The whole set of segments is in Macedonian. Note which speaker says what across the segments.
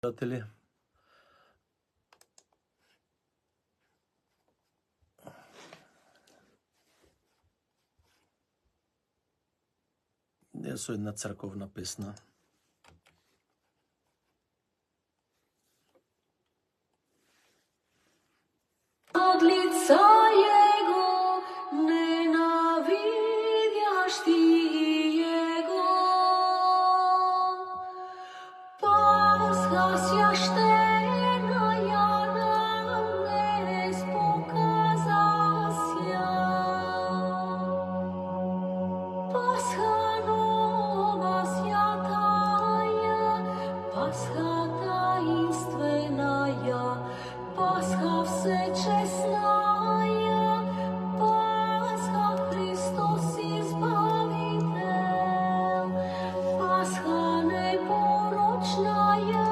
Speaker 1: слушатели. Е една църковна песна.
Speaker 2: Od lica Jego nenavidjaš ti Jego. Pascha священна нам днес показася. Pascha nova святая, Pascha таинственная, Pascha всечестная, Pascha Христос Избавитель, Pascha непорочная,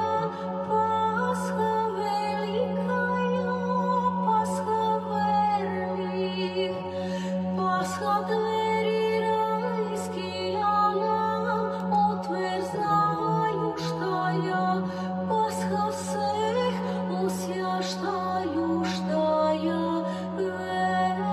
Speaker 2: Pascha великая, Pascha верных, Pascha двери райские нам отверзающая, Pascha всех освящающая верных.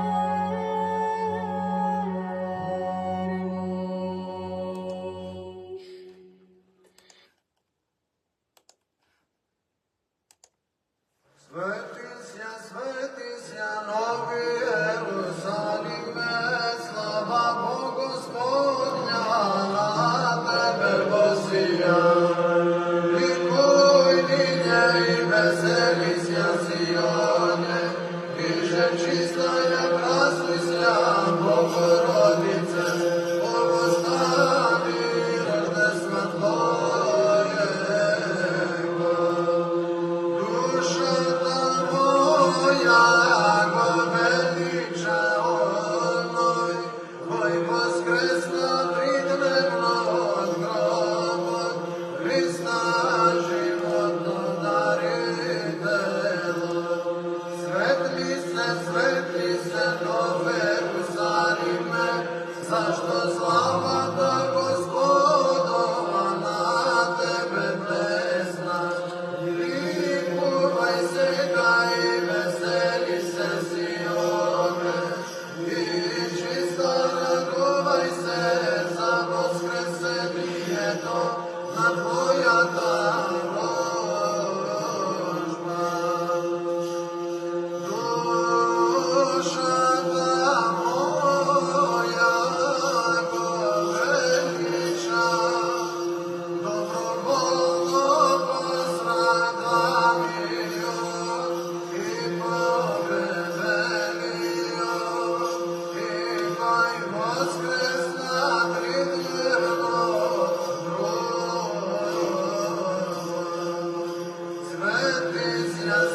Speaker 3: Светися, новий Єрусалиме, слава Богу Господня, на тебе посія. Лікуй, ниня і веселися, Сіоне, ти же чистая, красуйся, Богородице, благослови рождество Твоє. Душа моя, яко велича оной, Твой воскресна придревно от гроба, Христа животно даритело. Светлися, нове Єрусалиме, за що слава та Господова на тебе блесна. Лікувайся і веселися, Сіоне, і чисто радувайся за воскресенієто на твоя торожба. Душа моя, яко велича, добровольно пострадав її, і погребен її, і хай воскресна тридневно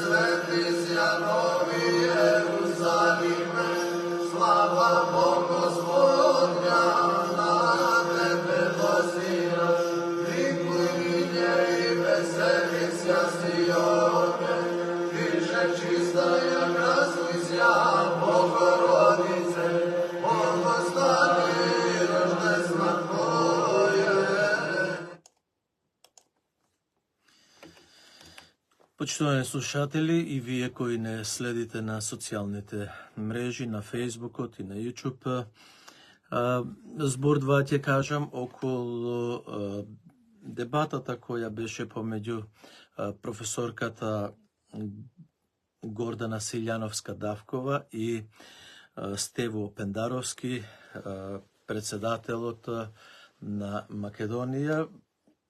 Speaker 3: Светися, новий Єрусалиме, слава Богу Господня, на тебе посія. Лікуй, ниня і веселися, Сіоне, ти же чистая, красуйся, Богородице, благослови рождество Твоє.
Speaker 1: Почитувани слушатели и вие кои не следите на социјалните мрежи, на Фейсбукот и на YouTube, збордва ќе кажам околу дебатата која беше помеѓу професорката Гордана Силјановска-Давкова и Стево Пендаровски, председателот на Македонија,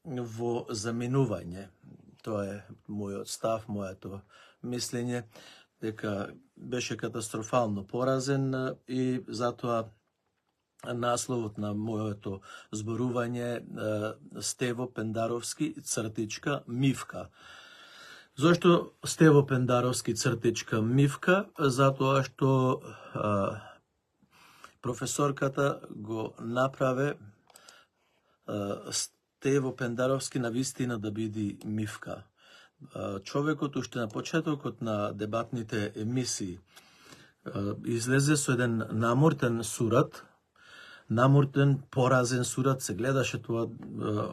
Speaker 1: во заминување. Тоа е мојот став, моето мислење, дека беше катастрофално поразен и затоа насловот на моето зборување Стево Пендаровски цртичка Мивка. Зошто Стево Пендаровски цртичка Мивка? Затоа што професорката го направе Стево Пендаровски на вистина да биде Мивка. Човекот уште на почетокот на дебатните емисии излезе со еден намуртен сурат, намуртен, поразен сурат, се гледаше тоа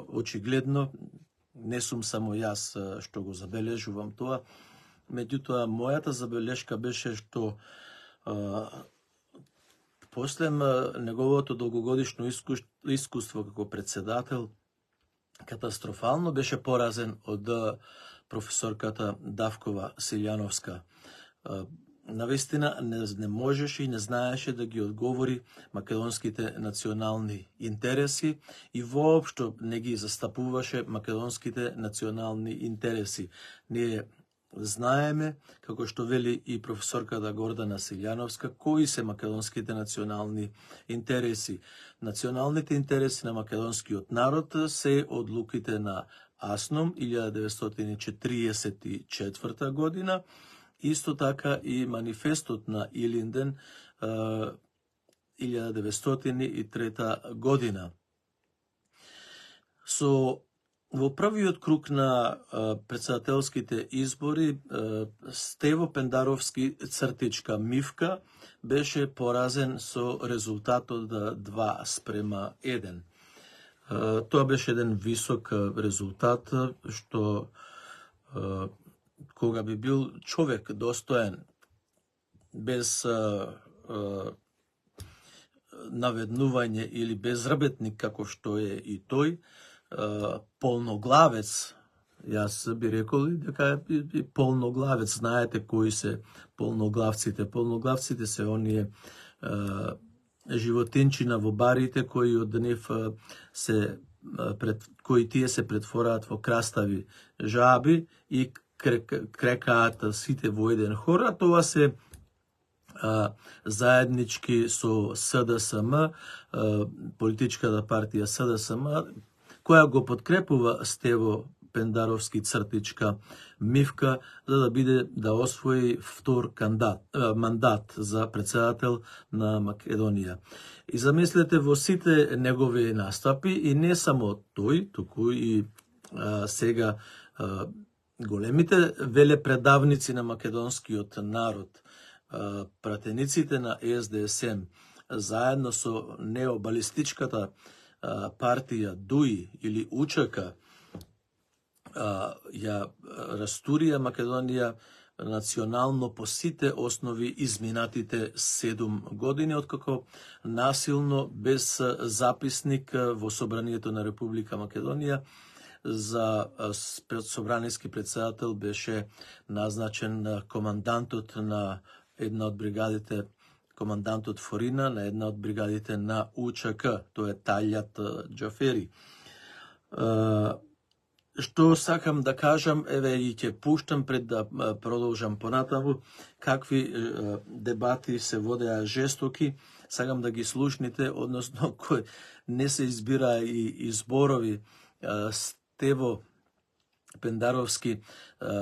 Speaker 1: очигледно, Не сум само јас што го забележувам тоа, меѓутоа мојата забелешка беше што после неговото долгогодишно искуство како председател, катастрофално беше поразен од професорката Давкова Силјановска. Навистина не можеше и не знаеше да ги одговори македонските национални интереси и воопшто не ги застапуваше македонските национални интереси. Ние знаеме, како што вели и професорката Гордана Силјановска, кои се македонските национални интереси. Националните интереси на македонскиот народ се одлуките на Асном 1944 година, исто така и манифестот на Илинден 1903 година. Во првиот круг на председателските избори Стево Пендаровски Цртичка Мивка беше поразен со резултатот 2:1. Тоа беше еден висок резултат, што кога би бил човек достоен, без наведнување или безработник како што е и тој, полноглавец, јас би рекол дека е полноглавец. Знаете кои се полноглавците? Полноглавците се оние животинчина во барите кои од нив кои тие се претвораат во крастави жаби и крекаат сите во еден хор, а тоа се заеднички со СДСМ, политичката партија СДСМ, која го подкрепува Стево Пендаровски Цртичка Мивка за да освои втор мандат за председател на Македонија. И замислете во сите негови настапи, и не само тој, туку и сега големите велепредавници на македонскиот народ, пратениците на СДСМ, заедно со необалистичката партија ДУИ или УЧК, ја растурија Македонија национално по сите основи изминатите 7 години, откако насилно, без записник во Собранието на Република Македонија, за собраниски председател беше назначен командантот на една од бригадите, командантот Форина на една од бригадите на УЧК, тоа е Талјат Џафери. Што сакам да кажам, еве и ќе пуштам пред да продолжам понатаму, какви дебати се водеа жестоки, сакам да ги слушните, односно кој не се избира и зборови. Стево Пендаровски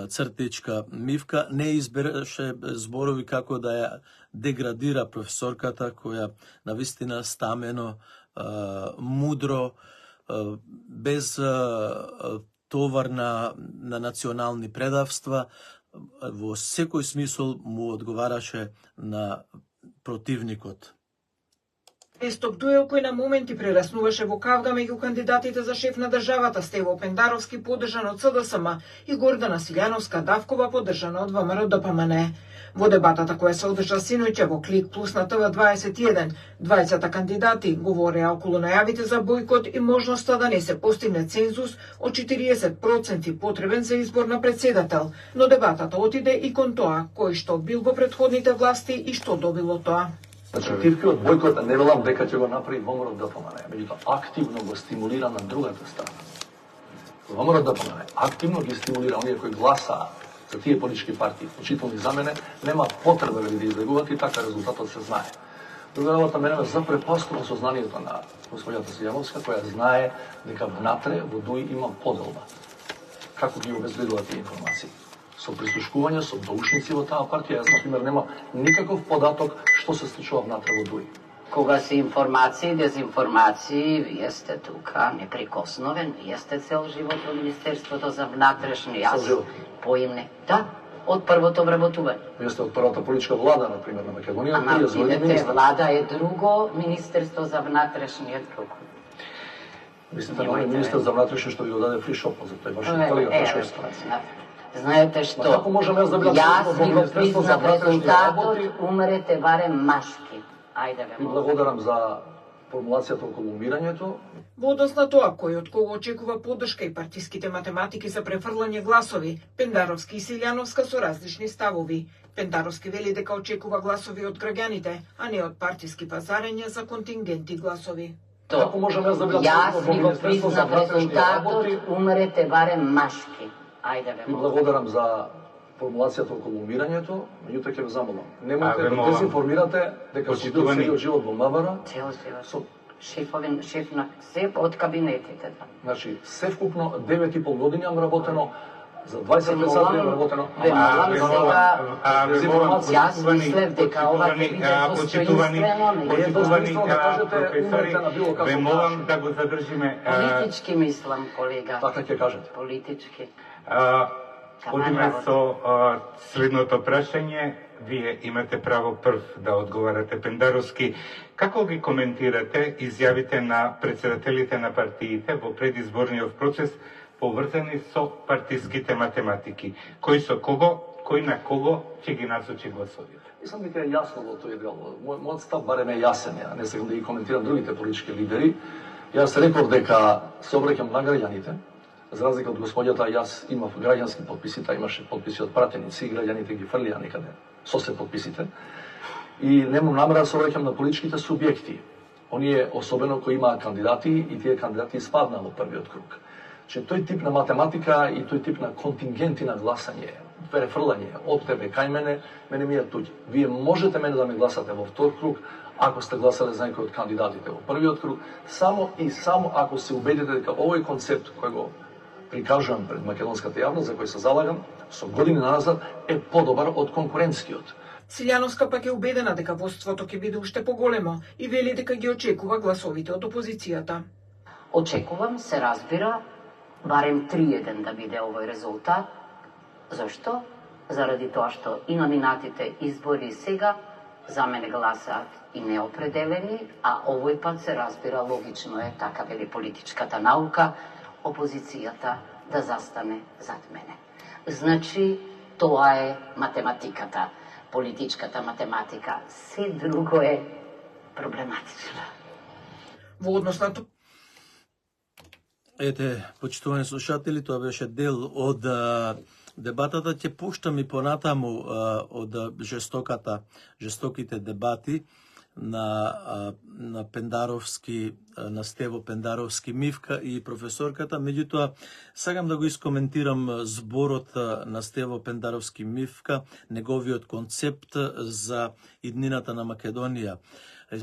Speaker 1: Цртичка Мивка не избереше зборови како да ја деградира професорката, која навистина стамено, мудро, без товар на национални предавства, во секој смисол му одговараше на противникот.
Speaker 4: Есток дуел кој на моменти прераснуваше во кавга меѓу кандидатите за шеф на државата, Стево Пендаровски поддржан од СДСМ и Гордана Силјановска Давкова поддржана од ВМРО-ДПМН. Во дебатата која се одржа синоќа во Клик Плюс на ТВ21, двајцата кандидати говореа околу најавите за бојкот и можноста да не се постигне цензус од 40% потребен за избор на председател, но дебатата отиде и кон тоа кој што бил во претходните власти и што добило тоа.
Speaker 5: Тивкиот бојкот не велам дека ќе го направи ВМРО-ДПМН, меѓутоа активно го стимулира на другата страна. ВМРО-ДПМН активно ги стимулира оние кои гласаа за тие политички партии, вклучително и за мене, нема потреба да ги излегуваат и така резултатот се знае. Друга работа мене запрепостува сознанието на господјата Силјановска, која знае дека внатре во ДУИ има поделба. Како ги обезбедуваат тие информации? Со прислушкување, со доушници во таа партија, јас, например, нема никаков податок што се случува внатре во ДУИ.
Speaker 6: Кога се информации, дезинформации, вие сте тука неприкосновен, вие сте цел живот во Министерството за внатрешни, јас поимне. Да, од првото обработување.
Speaker 5: Вие сте од првата политичка влада, например, на Македонија.
Speaker 6: Ама видите, влада е друго, Министерство за внатрешни е друго.
Speaker 5: Мислите на onaj министар за внатрешни што ви го даде фри шопот за тој вашиот колега фашист?
Speaker 6: Знаете што?
Speaker 5: Како можам јас да бидам
Speaker 6: Јас
Speaker 5: во
Speaker 6: ви го
Speaker 5: Министерство за
Speaker 6: признав
Speaker 5: внатрешни
Speaker 6: резултатот,
Speaker 5: работи?
Speaker 6: умрете барем машки. Ајде ве
Speaker 5: Ви
Speaker 6: молам.
Speaker 5: благодарам за формулацијата околу умирањето.
Speaker 4: Во однос на тоа кој од кого очекува поддршка и партиските математики за префрлање гласови, Пендаровски и Силјановска со различни ставови. Пендаровски вели дека очекува гласови од граѓаните, а не од партиски пазарења за контингенти гласови.
Speaker 5: Како можам јас да бидам
Speaker 6: Јас
Speaker 5: во
Speaker 6: ви го
Speaker 5: Министерство за
Speaker 6: признав
Speaker 5: внатрешни работи?
Speaker 6: резултатот, умрете барем машки. Ајде ве
Speaker 5: Ви
Speaker 6: молам.
Speaker 5: благодарам за формулацијата околу умирањето, меѓутоа ќе ве замолам. Немојте
Speaker 7: ве
Speaker 5: да
Speaker 7: молам.
Speaker 5: дезинформирате дека сум бил
Speaker 7: Почитувани-
Speaker 5: целиот живот во МВР.
Speaker 6: Цел живот.
Speaker 5: Со-
Speaker 6: Шеф на се од кабинетите.
Speaker 5: Значи, севкупно 9,5 години имам работено, за 25 сати имам работено.
Speaker 6: Ве молам сега. Јас
Speaker 5: Почитувани-
Speaker 6: мислев дека ова ќе биде достоинствено, не е
Speaker 5: достоинствено да кажете умрете на било како
Speaker 7: ве
Speaker 5: фаш.
Speaker 7: молам да го задржиме.
Speaker 6: Политички мислам, колега.
Speaker 5: Така ќе кажете.
Speaker 6: Политички.
Speaker 7: Одиме со следното прашање. Вие имате право прв да одговарате. Пендаровски, како ги коментирате изјавите на председателите на партиите во предизборниот процес поврзани со партиските математики? Кој со кого, кој на кого ќе ги насочи гласовите?
Speaker 5: Мислам дека е јасно во тој дел. Мојот став барем е јасен, ја не сакам да ги коментирам другите политички лидери. Јас реков дека се обраќам на граѓаните. За разлика од господјата, јас имав граѓански подписи, таа имаше подписи од пратеници и граѓаните ги фрлија некаде со се подписите. И немам намера да се обраќам на политичките субјекти. Оние особено кои имаат кандидати и тие кандидати испаднаа во првиот круг. Че тој тип на математика и тој тип на контингенти на гласање, префрлање од тебе кај мене ми е туѓ. Вие можете мене да ме гласате во втор круг, ако сте гласале за некој од кандидатите во првиот круг, само и само ако се убедите дека овој концепт кој го прикажувам пред македонската јавност, за кој се залагам, со години назад, е подобар од конкурентскиот.
Speaker 4: Силјановска пак е убедена дека воството ќе биде уште поголемо и вели дека ги очекува гласовите од опозицијата.
Speaker 6: Очекувам, се разбира, барем 3-1 да биде овој резултат. Зашто? Заради тоа што и на минатите избори сега за мене гласаат и неопределени, а овој пат се разбира логично е, така вели политичката наука, опозицијата да застане зад мене. Значи, тоа е математиката, политичката математика. Се друго е проблематично.
Speaker 4: Во однос на тоа,
Speaker 1: Ете, почитувани слушатели, тоа беше дел од дебатата. Ќе пуштам и понатаму од жестоките дебати на Пендаровски, на Стево Пендаровски, Мивка и професорката. Меѓутоа, сакам да го искоментирам зборот на Стево Пендаровски, Мивка, неговиот концепт за иднината на Македонија.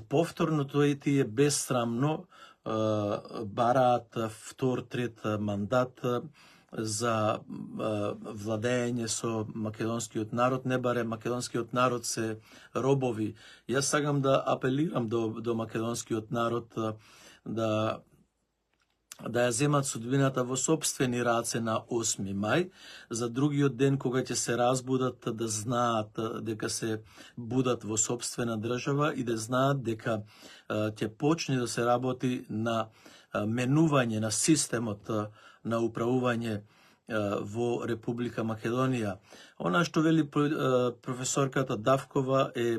Speaker 1: Повторно тој ти е безсрамно бараат втор, трет мандат за владење со македонскиот народ. Не баре македонскиот народ се робови. Јас сакам да апелирам до македонскиот народ да ја земат судбината во сопствени раце на 8 мај, за другиот ден кога ќе се разбудат да знаат дека се будат во сопствена држава и да знаат дека ќе почне да се работи на менување на системот на управување во Република Македонија. Она што вели професорката Давкова е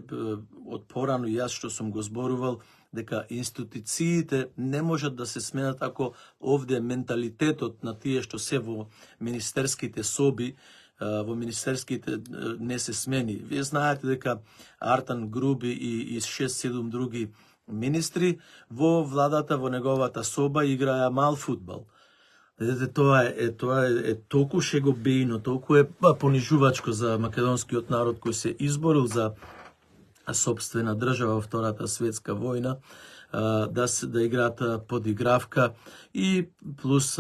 Speaker 1: од порано јас што сум го зборувал, дека институциите не можат да се сменат ако овде менталитетот на тие што се во министерските соби, во министерските не се смени. Вие знаете дека Артан Груби и 6-7 други министри во владата, во неговата соба играја мал фудбал. Тоа е толку шегобејно, толку е понижувачко за македонскиот народ кој се изборил за собствена држава во Втората светска војна, да играат подигравка и плюс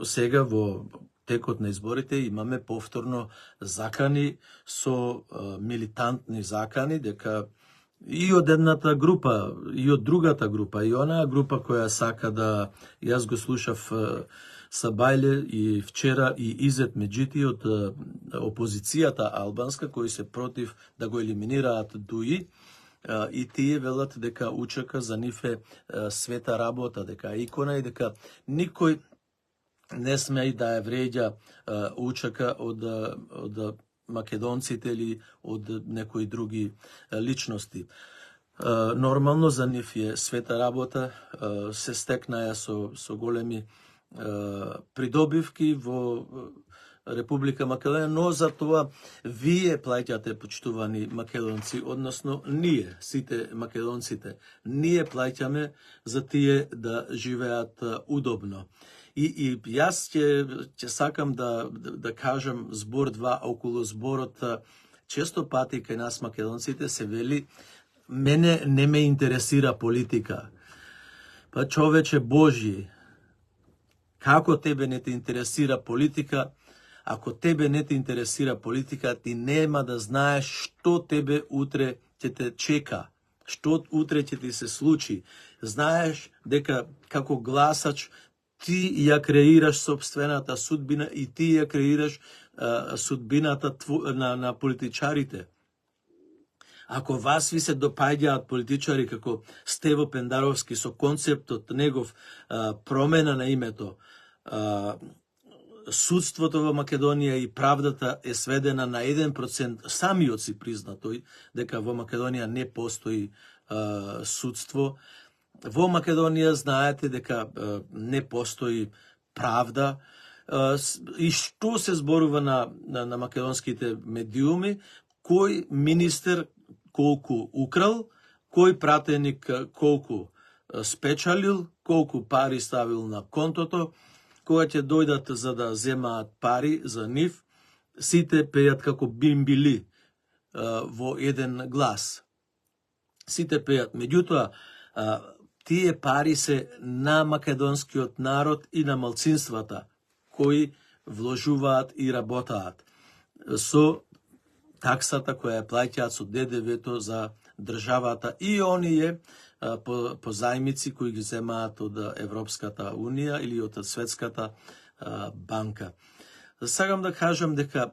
Speaker 1: сега во текот на изборите имаме повторно закани со милитантни закани дека и од едната група, и од другата група, и онаа група која сака да... Јас го слушав Сабајле и вчера и Изет Меджити од опозицијата албанска, кои се против да го елиминираат Дуи, и тие велат дека учака за нив е света работа, дека е икона и дека никој не сме да ја вреѓа учака од македонците или од некои други личности. Нормално за нив е света работа, се стекнаја со големи придобивки во Република Македонија, но за тоа вие плаќате, почитувани македонци, односно ние, сите македонците, ние плаќаме за тие да живеат удобно. И јас ќе сакам да кажам збор два околу зборот. Често пати кај нас македонците се вели мене не ме интересира политика. Па човече Божји, како тебе не те интересира политика? Ако тебе не те интересира политика, ти нема да знаеш што тебе утре ќе те чека, што утре ќе ти се случи. Знаеш дека како гласач ти ја креираш собствената судбина и ти ја креираш судбината на политичарите. Ако вас ви се допаѓаат политичари како Стево Пендаровски со концептот негов промена на името, судството во Македонија и правдата е сведена на 1%, самиот си призна тој дека во Македонија не постои судство. Во Македонија знаете дека не постои правда. И што се зборува на македонските медиуми, кој министер колку украл, кој пратеник колку спечалил, колку пари ставил на контото. Кога ќе дојдат за да земаат пари за нив, сите пеат како бимбили во еден глас. Сите пеат. Меѓутоа, тие пари се на македонскиот народ и на малцинствата, кои вложуваат и работаат со таксата која ја плаќаат со ДДВ-то за државата и оние по зајмици кои ги земаат од Европската Унија или од Светската банка. Сакам да кажам дека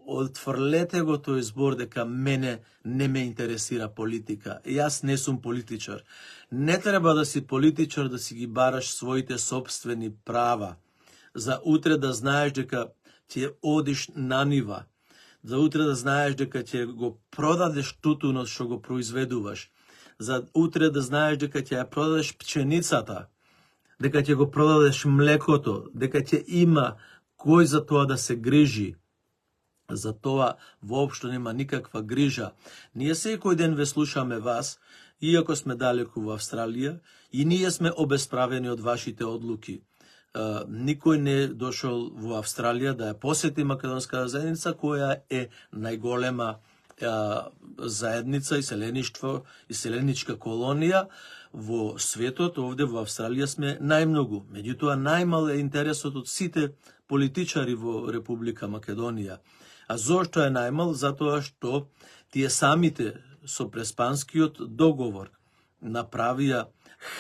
Speaker 1: отфрлете го тој збор дека мене не ме интересира политика. Јас не сум политичар. Не треба да си политичар да си ги бараш своите собствени права. За утре да знаеш дека ќе одиш на нива. За утре да знаеш дека ќе го продадеш тутунот што го произведуваш. За утре да знаеш дека ќе ја продадеш пченицата, дека ќе го продадеш млекото, дека ќе има кој за тоа да се грижи. За тоа воопшто нема никаква грижа. Ние секој ден ве слушаме вас, иако сме далеку во Австралија, и ние сме обесправени од вашите одлуки. Никој не е дошол во Австралија да ја посети македонската заедница, која е најголема заедница, иселеничка колонија во светот. Овде во Австралија сме најмногу. Меѓутоа, најмал е интересот од сите политичари во Република Македонија. А зошто е најмал? Затоа што тие самите со Преспанскиот договор направија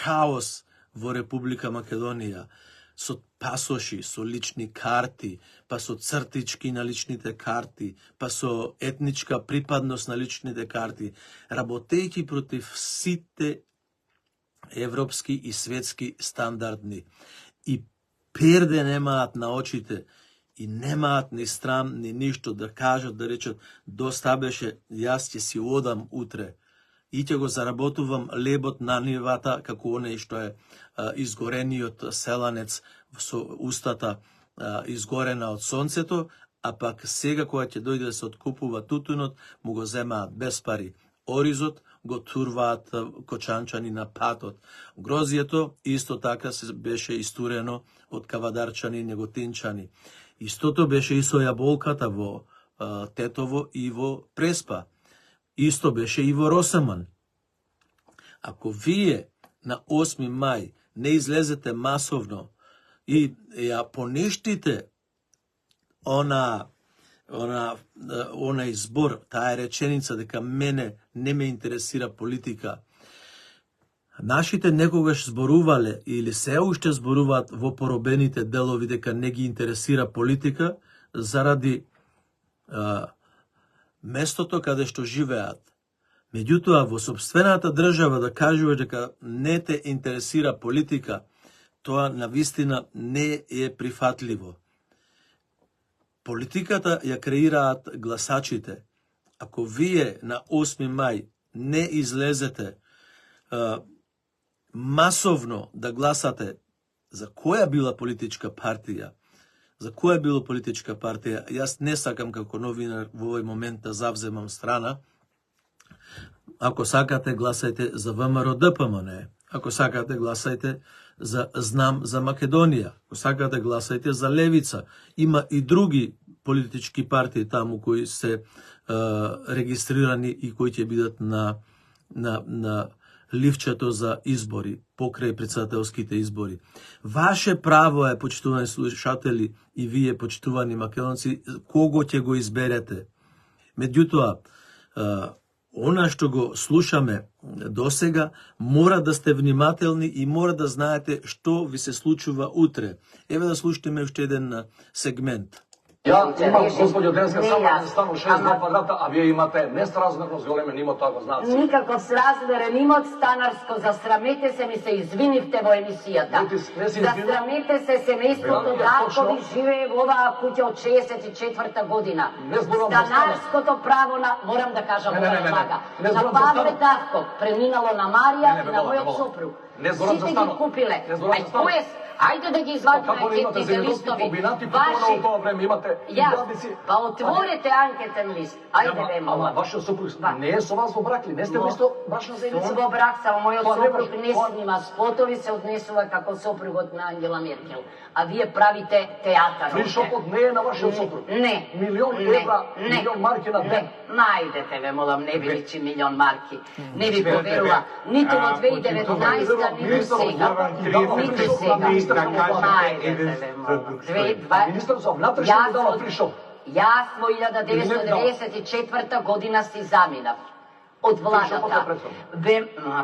Speaker 1: хаос во Република Македонија, со пасоши, со лични карти, па со цртички на личните карти, па со етничка припадност на личните карти, работејќи против сите европски и светски стандардни. И перде немаат на очите, и немаат ни срам, ни ништо да кажат, да речат, доста беше, јас ќе си одам утре и ќе го заработувам лебот на нивата, како онеј што е изгорениот селанец со устата изгорена од сонцето, а пак сега кога ќе дојде да се откупува тутунот, му го земаат без пари. Оризот го турваат кочанчани на патот. Грозието исто така се беше истурено од кавадарчани и неготинчани. Истото беше и со јаболката во Тетово и во Преспа. Исто беше и во Росаман. Ако вие на 8 мај не излезете масовно и ја поништите онај збор, таа реченица дека мене не ме интересира политика, нашите некогаш зборувале или се уште зборуваат во поробените делови дека не ги интересира политика заради местото каде што живеат, Меѓутоа, во собствената држава да кажуваш дека не те интересира политика, тоа навистина не е прифатливо. Политиката ја креираат гласачите. Ако вие на 8 мај не излезете масовно да гласате за која била политичка партија, јас не сакам како новинар во овој момент да завземам страна. Ако сакате, гласајте за ВМРО ДПМН. Ако сакате, гласајте за Знам за Македонија. Ако сакате, гласајте за Левица. Има и други политички партии таму кои се регистрирани и кои ќе бидат на ливчето за избори, покрај председателските избори. Ваше право е, почитувани слушатели, и вие, почитувани македонци, кого ќе го изберете. Меѓутоа, она што го слушаме досега, мора да сте внимателни и мора да знаете што ви се случува утре. Еве да слушаме уште еден сегмент.
Speaker 5: Ja imam, gospođo Denska, samo na stanu 6 kvadrata, a vi imate nesrazmerno zgolemen imot, ako znate.
Speaker 6: Никаков сразмерен имот станарско, засрамете се, ми се извинивте во емисијата. Засрамете се, семејството Давкови живее во оваа куќа од 64-та година. Станарското право на, морам да кажам, на Павле Давков, преминало на Марија и на мојот сопруг. Сите ги купиле. Ај, кој е? Ајде да ги извадиме анкетните листови. Ваши. Па отворете анкетен лист. Ајде ве молам.
Speaker 5: Ама вашиот сопруг не е со вас во брак ли? Не сте во исто брачна заедница?
Speaker 6: Сум во брак, само мојот сопруг не снима спотови, се однесува како сопругот на Ангела Меркел. А вие правите театар.
Speaker 5: Фришопот не е на вашиот сопруг.
Speaker 6: Не.
Speaker 5: Милион евра, милион марки на ден.
Speaker 6: Најдете ве молам, не ви личи милион марки. Не ви поверува. Ниту во 2019, ниту сега. Ниту сега.
Speaker 5: Министар за внатрешно ми дава фришоп.
Speaker 6: Јас во 1994 година си заминав од владата.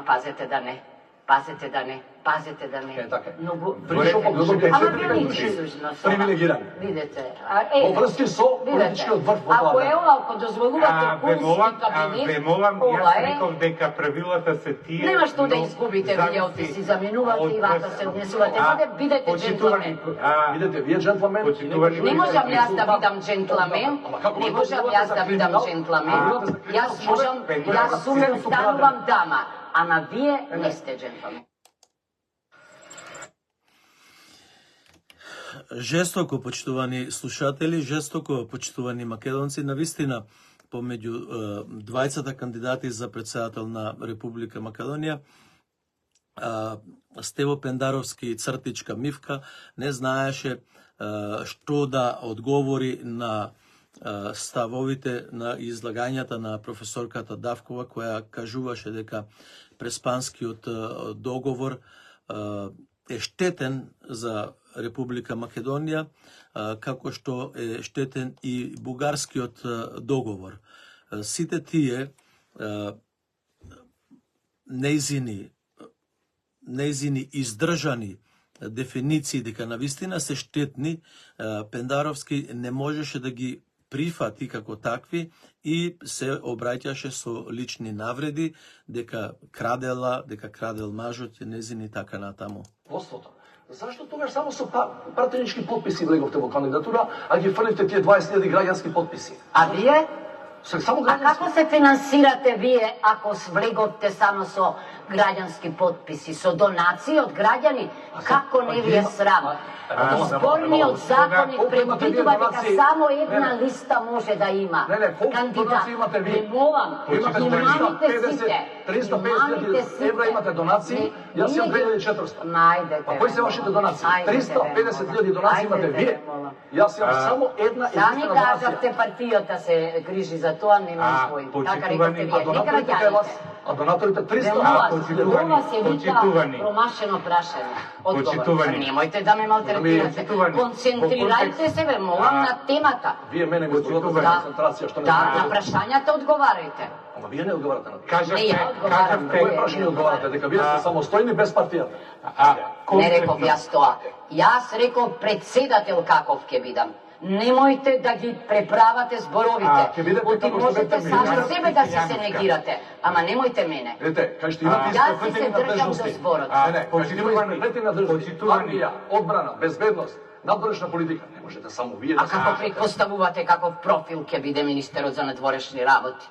Speaker 6: Пазете да не. Пазете да не. Пазете да не.
Speaker 5: Многу фришопот го добија 4 души привилегирани.
Speaker 6: Видете.
Speaker 5: Во врски со политичкиот врв во
Speaker 6: Ако ако дозволувате курски кабинет,
Speaker 7: ве молам, јас реков дека правилата се тие.
Speaker 6: Нема што да изгубите, вие оти си заминувате и вака се однесувате. Бидете джентлмен.
Speaker 5: Видете, вие джентлмен.
Speaker 6: Не можам јас да бидам джентлмен. Не можам јас да бидам джентлмен. Јас сум станувам дама, а на вие не сте джентлмен.
Speaker 1: Жестоко, почитувани слушатели, жестоко, почитувани македонци, навистина помеѓу двајцата кандидати за председател на Република Македонија, Стево Пендаровски, цртичка Мивка, не знаеше што да одговори на ставовите, на излагањата на професорката Давкова, која кажуваше дека преспанскиот договор е штетен за Република Македонија, како што е штетен и бугарскиот договор. Сите тие нејзини издржани дефиниции дека навистина се штетни, Пендаровски не можеше да ги прифати како такви и се обраќаше со лични навреди дека крадел мажот, незини така натаму.
Speaker 5: Зашто тогаш само со пратенички потписи влеговте во кандидатура, а ги фрливте тие 20.000 граѓански потписи?
Speaker 6: А вие?
Speaker 5: Само
Speaker 6: А како се финансирате вие ако влеговте само со граѓански потписи, со донации од граѓани? Како не ви е срам? Изборниот законник предвидува дека само една листа може да има кандидат. Не молам, имамите сите.
Speaker 5: 350.000 евра имате донации, јас имам 2.400.
Speaker 6: Најдете.
Speaker 5: А кои се вашите донации? 350.000 донации имате вие. Јас имам само една
Speaker 6: Сами
Speaker 5: единствена донација.
Speaker 6: кажавте партијата се грижи за тоа, нема свој. Така рековте вие, не граѓаните.
Speaker 5: А донаторите 300.
Speaker 6: Ова се вика промашено прашање. Одговор. Немојте да ме малтретирате. Концентрирајте се, ве молам, на темата.
Speaker 5: Вие мене го зборувате за концентрација, што не
Speaker 6: Да, на прашањата одговарајте.
Speaker 5: Ама вие не одговарате на тоа.
Speaker 6: Не, ја одговарам.
Speaker 5: Кој прашање одговарате? Дека вие сте самостојни без партијата.
Speaker 6: Не реков јас тоа. Јас реков председател каков ќе бидам. Немојте да ги преправате зборовите.
Speaker 5: ќе бидете
Speaker 6: Оти
Speaker 5: како што
Speaker 6: можете
Speaker 5: бете
Speaker 6: сами
Speaker 5: министар
Speaker 6: себе да си се
Speaker 7: Јановска.
Speaker 6: негирате, ама немојте мене.
Speaker 5: Видите, кажете имате
Speaker 6: Јас си се
Speaker 5: изпратени
Speaker 6: држам до
Speaker 5: надлежности.
Speaker 6: зборот.
Speaker 5: Не, кажете имате изпратени надлежности.
Speaker 7: Почитувани.
Speaker 5: Армија, одбрана, безбедност, надворешна политика. Не можете само вие
Speaker 6: А
Speaker 5: да
Speaker 6: како предпоставувате каков профил ќе биде министерот за надворешни работи?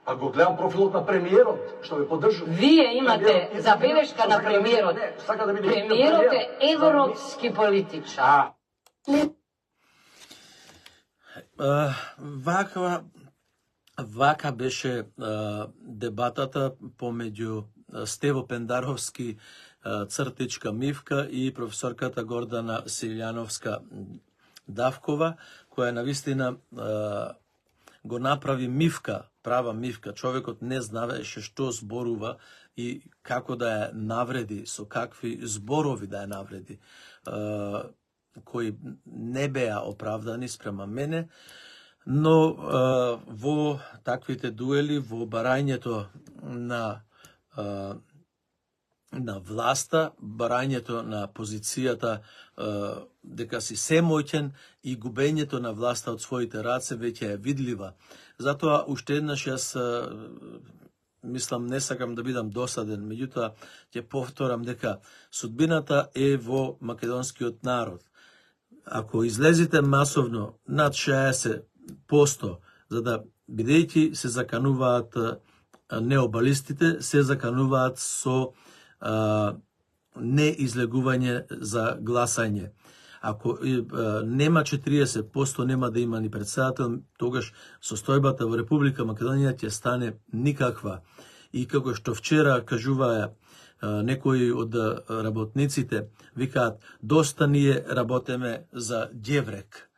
Speaker 5: А го гледам профилот на премиерот, што ве поддржува.
Speaker 6: Вие имате
Speaker 5: Премиерот-
Speaker 6: забелешка
Speaker 5: што
Speaker 6: на
Speaker 5: сака да биде-
Speaker 6: премиерот.
Speaker 5: не, сака да биде
Speaker 6: Премиерот е
Speaker 5: премиер.
Speaker 6: европски политичар.
Speaker 1: Вака беше дебатата помеѓу Стево Пендаровски, Цртичка Мивка и професорката Гордана Силјановска Давкова, која навистина го направи мивка, права мивка. Човекот не знаеше што зборува и како да ја навреди, со какви зборови да ја навреди, кои не беа оправдани спрема мене, но во таквите дуели, во барањето на власта, барањето на позицијата дека си семоќен и губењето на власта од своите раце веќе е видлива. Затоа уште еднаш јас мислам, не сакам да бидам досаден, меѓутоа ќе повторам дека судбината е во македонскиот народ. Ако излезите масовно над 60%, за да бидејќи се закануваат необалистите, се закануваат со неизлегување за гласање. Ако нема 40%, нема да има ни председател, тогаш состојбата во Република Македонија ќе стане никаква. И како што вчера кажуваа некои од работниците, викаат, доста ние работеме за ѓеврек.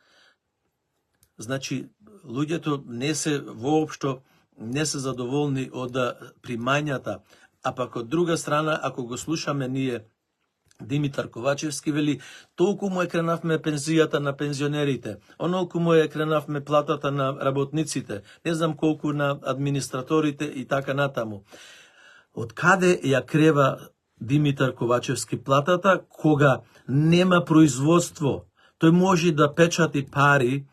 Speaker 1: Значи, луѓето не се воопшто не се задоволни од примањата, а пак од друга страна, ако го слушаме ние, Димитар Ковачевски вели, толку му е кренавме пензијата на пензионерите, онолку му е кренавме платата на работниците, не знам колку на администраторите и така натаму. Од каде ја крева Димитар Ковачевски платата, кога нема производство? Тој може да печати пари,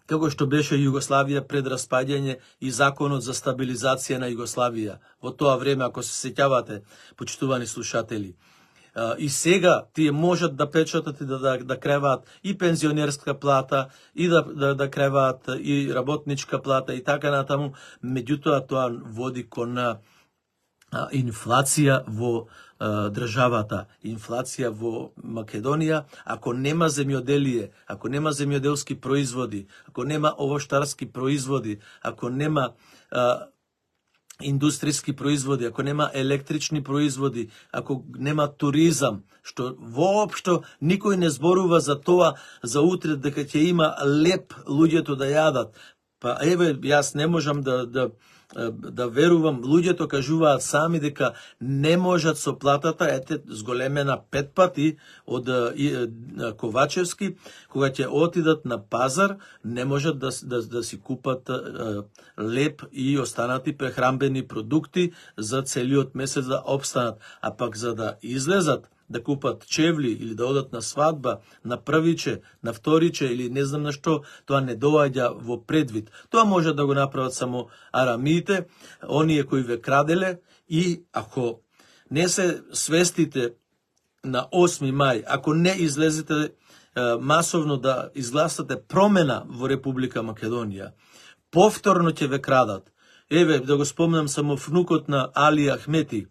Speaker 1: како што беше Југославија пред распаѓање и законот за стабилизација на Југославија. Во тоа време, ако се сеќавате, почитувани слушатели. И сега тие можат да печатат и да креваат и пензионерска плата, и да креваат и работничка плата и така натаму, меѓутоа тоа води кон инфлација во државата, инфлација во Македонија. Ако нема земјоделие, ако нема земјоделски производи, ако нема овоштарски производи, ако нема индустријски производи, ако нема електрични производи, ако нема туризам, што воопшто никој не зборува за тоа, за утре дека ќе има леп луѓето да јадат. Па еве, јас не можам да верувам, луѓето кажуваат сами дека не можат со платата, ете, зголемена 5 пати од Ковачевски, кога ќе отидат на пазар, не можат да си купат леп и останати прехранбени продукти за целиот месец да обстанат, а пак за да излезат да купат чевли или да одат на свадба, на првиче, на вториче или не знам на што, тоа не доаѓа во предвид. Тоа може да го направат само арамиите, оние кои ве краделе, и ако не се свестите на 8 мај, ако не излезете масовно да изгласате промена во Република Македонија, повторно ќе ве крадат. Еве, да го спомнам само внукот на Али Ахмети,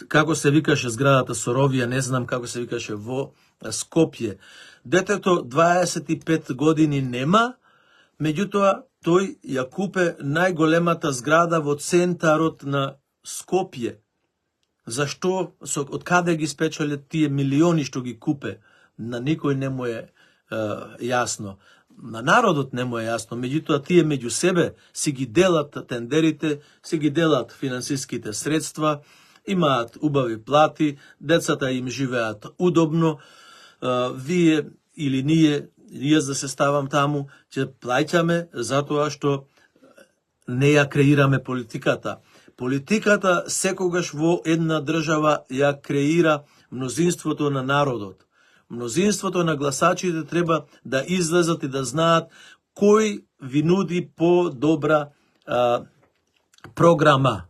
Speaker 1: како се викаше зградата Соровија, не знам како се викаше во Скопје. Детето 25 години нема, меѓутоа тој ја купе најголемата зграда во центарот на Скопје. Зашто, од каде ги спечале тие милиони што ги купе? На никој не му е јасно. На народот не му е јасно, меѓутоа тие меѓу себе си ги делат тендерите, си ги делат финансиските средства, имаат убави плати, децата им живеат удобно, вие или ние, јас да се ставам таму, ќе плаќаме затоа што не ја креираме политиката. Политиката секогаш во една држава ја креира мнозинството на народот. мнозинството на гласачите треба да излезат и да знаат кој ви нуди по-добра програма,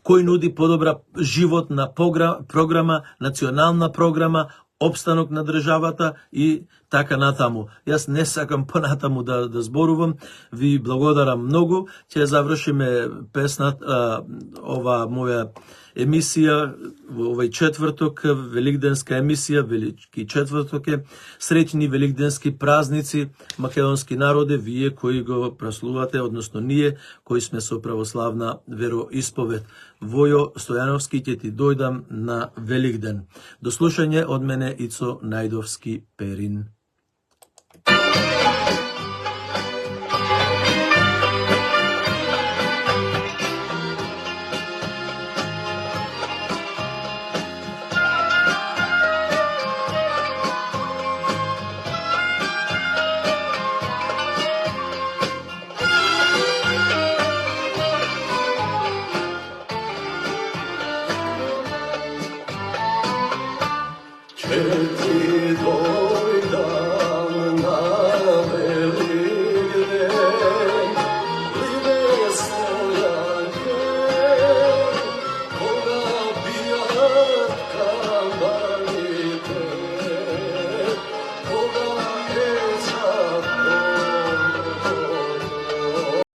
Speaker 1: кој нуди подобра животна програма, национална програма, опстанок на државата и така натаму. Јас не сакам понатаму да зборувам. Ви благодарам многу. Ќе завршиме ова моја емисија во овој четврток, великденска емисија, Велики четврток е. Среќни великденски празници, македонски народе, вие кои го праслувате, односно ние кои сме со православна вероисповед. Војо Стојановски ќе ти дојдам на Великден. До слушање од мене Ицо Најдовски Перин.